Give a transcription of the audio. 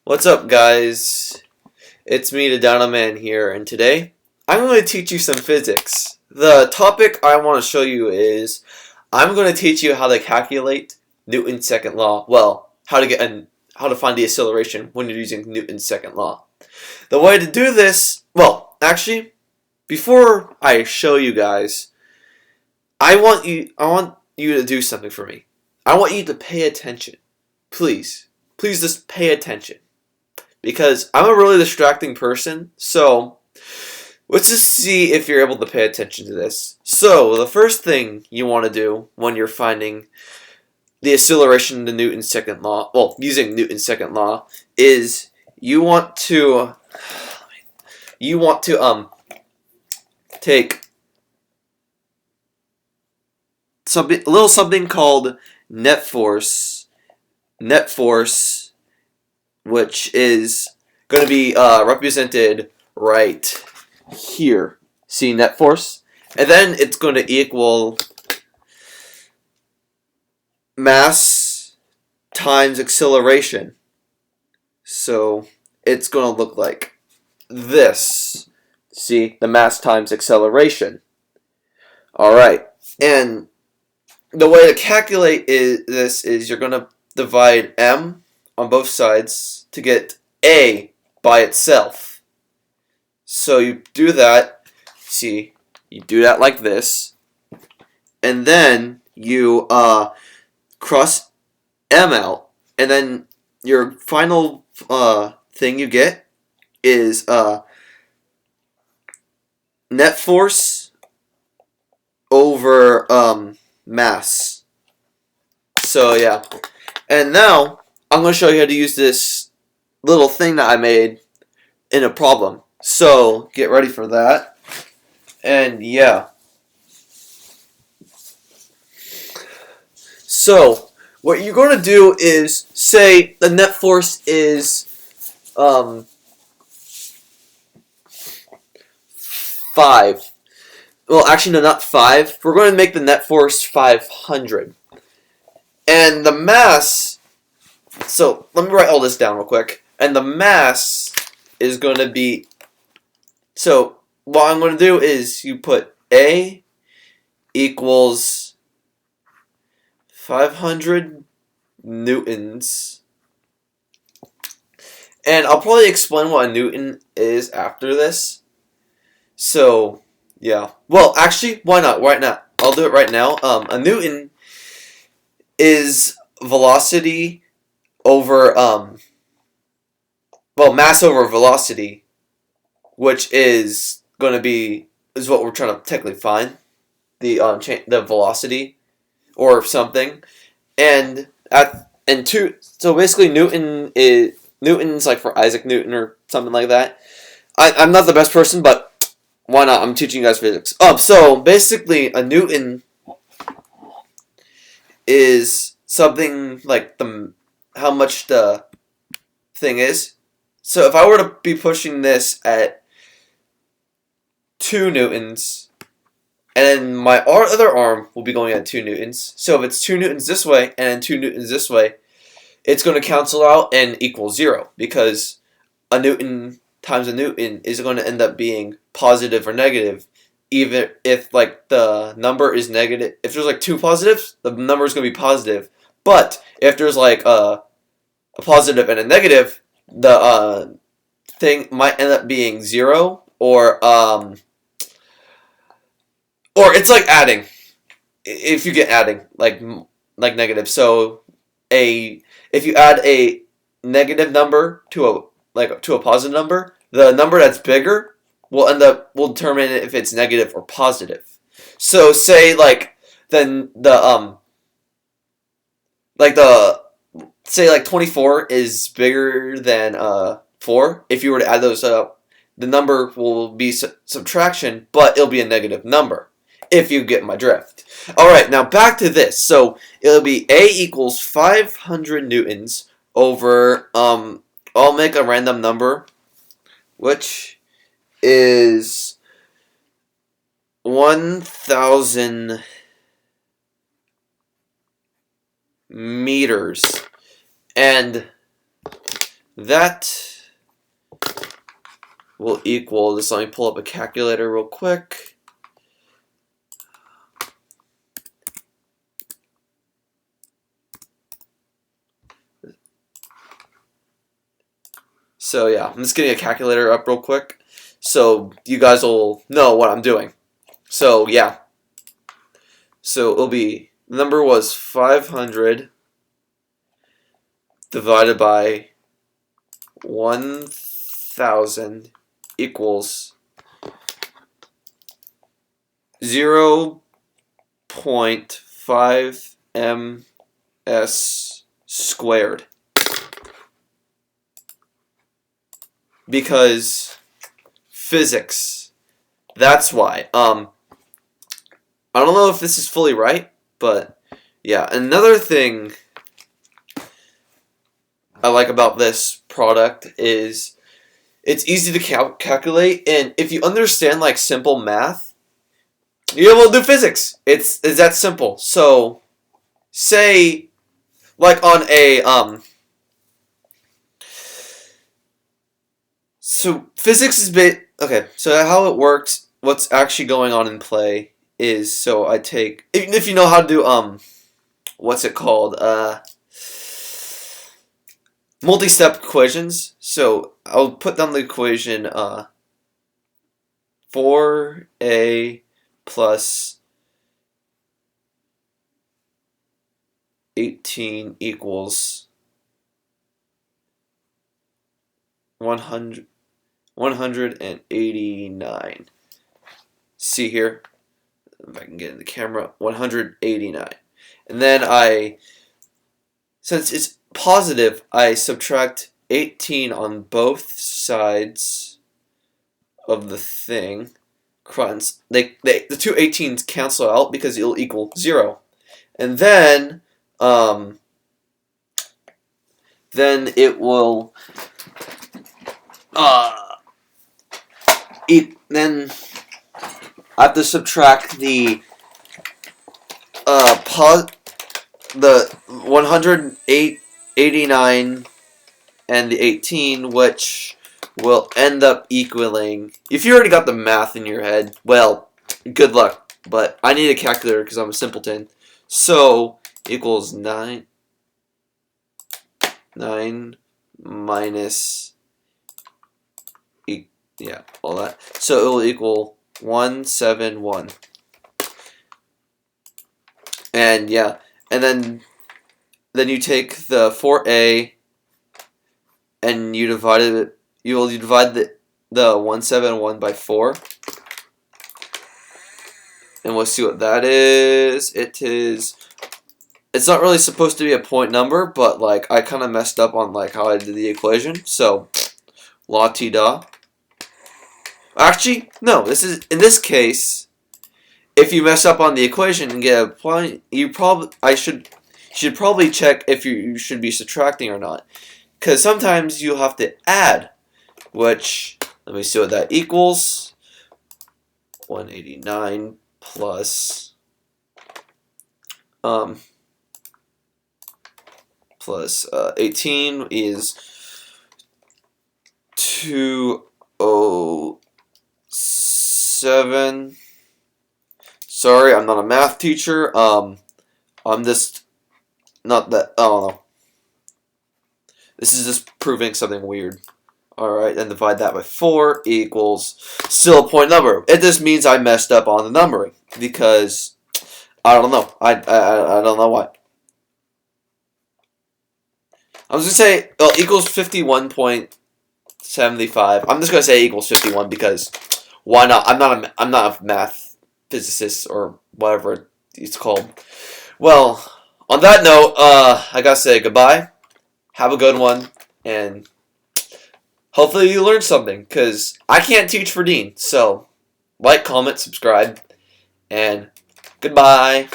What's up, guys? It's me, the Dino Man here, and today I'm going to teach you some physics. The topic I want to show you is I'm going to teach you how to calculate Newton's second law. Well, how to find the acceleration when you're using Newton's second law. The way to do this, well, actually, before I show you guys, I want you to do something for me. I want you to pay attention. Please just pay attention. Because I'm a really distracting person, so let's just see if you're able to pay attention to this. So, the first thing you want to do when you're finding the acceleration to Newton's second law, well, using Newton's second law, is you want to take a little something called net force, which is going to be represented right here. See, net force? And then it's going to equal mass times acceleration. So it's going to look like this. See, the mass times acceleration. Alright, and the way to calculate this is you're going to divide m on both sides to get a by itself. So you do that, see, you do that like this, and then you cross m out, and then your final thing you get is net force over mass. So yeah, and now I'm going to show you how to use this little thing that I made in a problem. So, get ready for that. And yeah. So, what you're going to do is say the net force is 5. Well, actually, no, not 5. We're going to make the net force 500. And the mass, so let me write all this down real quick. And the mass is going to be, so what I'm going to do is you put A equals 500 newtons. And I'll probably explain what a newton is after this. So, yeah. Well, actually, why not? Right now. I'll do it right now. A newton is velocity over mass over velocity, which is going to be what we're trying to technically find, the velocity or something, and so basically Newton's like for Isaac Newton or something like that. I'm not the best person, but why not? I'm teaching you guys physics. So basically a newton is something like how much the thing is. So if I were to be pushing this at 2 newtons, and then my other arm will be going at 2 newtons. So if it's 2 newtons this way and then 2 newtons this way, it's going to cancel out and equal 0, because a newton times a newton is going to end up being positive or negative, even if like the number is negative. If there's like 2 positives, the number is going to be positive. But if there's like a positive and a negative, the thing might end up being 0, or it's like adding. If you get adding, like negative. So if you add a negative number to a positive number, the number that's bigger will determine if it's negative or positive. So say say 24 is bigger than 4. If you were to add those up, the number will be subtraction, but it'll be a negative number, if you get my drift. Alright, now back to this. So it'll be A equals 500 newtons over, I'll make a random number, which is 1,000 meters. And that will equal, just let me pull up a calculator real quick. So yeah, I'm just getting a calculator up real quick so you guys will know what I'm doing. So yeah, so it'll be, the number was 500 divided by 1000 equals 0.5 ms squared. Because physics. That's why. I don't know if this is fully right, but yeah. Another thing I like about this product is it's easy to calculate, and if you understand like simple math, you're able to do physics. It's that simple. So, say like on a So physics is okay. So how it works, what's actually going on in play is, so I take, if you know how to do what's it called, multi-step equations. So I'll put down the equation 4a plus 18 equals 189. See here, if I can get in the camera, 189. And then since it's positive, I subtract 18 on both sides of the thing. The two 18s cancel out because it'll equal 0. And then it will then I have to subtract the 189 and the 18, which will end up equaling, if you already got the math in your head, well, good luck, but I need a calculator because I'm a simpleton. So equals 9 minus, yeah, all that. So it will equal 171. And yeah, and then you take the 4a and you divide it. You will divide the 171 by 4, and we'll see what that is. It's not really supposed to be a point number, but like I kind of messed up on like how I did the equation. So la-ti-da. Actually, no. In this case, if you mess up on the equation and get a point, you should probably check if you should be subtracting or not, because sometimes you'll have to add. Which, let me see what that equals. 189 plus 18 is 207. Sorry, I'm not a math teacher. I'm just not that. I don't know. This is just proving something weird. Alright, and divide that by 4 equals still a point number. It just means I messed up on the numbering because I don't know. I don't know why. I was gonna say equals 51.75. I'm just gonna say equals 51 because why not? I'm not a math physicist or whatever it's called. Well, on that note, I gotta say goodbye. Have a good one, and hopefully you learned something, because I can't teach for Dean. So, like, comment, subscribe, and goodbye.